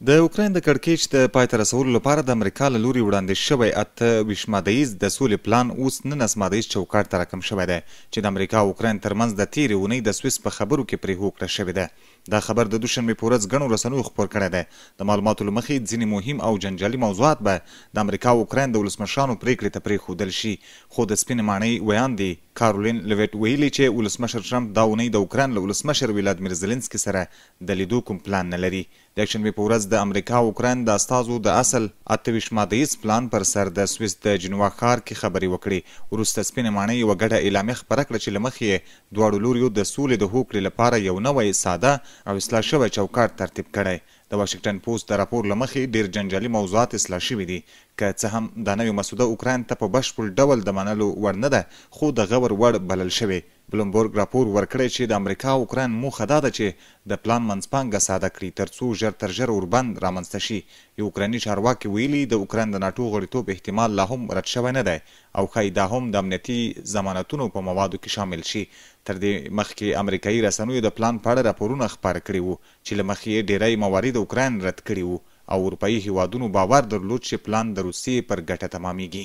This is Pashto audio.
د اوکراین د کړکېچ د پای ته رسولو لپاره د امریکا له لوري وړاندې شوی 28 مادهیز د سولې پلان اوس 19 مادهیز چوکاټ ته راکم شوی دی چې د امریکا او اوکراین ترمنځ د تېرې اونۍ د سویس په خبرو کې پرې هوکړه شوې ده. دا خبر د دوشنبې په ورځ ګڼو رسنیو خپور کړی دی. د معلوماتو له مخې ځینې مهم او جنجالي موضوعات به د امریکا او اوکراین د ولسمشرانو پرېکړې ته پرېښودل شي، خو د سپینې ماڼۍ ویاندې کارولین لیویټ ویلي چې ولسمشر ټرمپ دا اونۍ د اوکراین له ولسمشر ولادیمیر زلنسکي سره د لیدو کوم پلان نه لري. د یکشنبې په ورځ د امریکا او اوکراین د استازو د اصل 28 مادهیز پلان پر سر د سویس د جنوا ښار کې خبرې وکړې. وروسته سپینې ماڼۍ یوه ګډه اعلامیه خپره کړه چې له مخې یې دواړو لوریو د سولې د هوکړې لپاره یو نوی ساده او اصلاح شوی چوکاټ ترتیب کړی. د واشنګټن پوسټ د راپور له مخې ډېر جنجالي موضوعات اصلاح شوي دي. که څه هم دا نوې مسوده اوکراین ته په بشپړ ډول د منلو وړ نه ده، خو د غور وړ بلل شوې. بلومبرګ راپور ورکړی چې د امریکا او اوکراین موخه دا ده چې د پلان منځپانګه ساده کړي ترڅو ژر تر ژره اوربند رامنځته شي. یو اوکرایني چارواکي ویلي د اوکراین د ناټو غړیتوب احتمال لا هم رد شوی نه دی او ښایي دا هم د امنیتي ضمانتونو په موادو کې شامل شي. تر دې مخکې امریکایي رسنیو د پلان په اړه راپورونه خپاره کړي وو چې له مخې یې ډیری موارد اوکراین رد کړي وو او اروپایي هیوادونو باور درلود چې پلان د روسیې پر ګټه تمامیږي.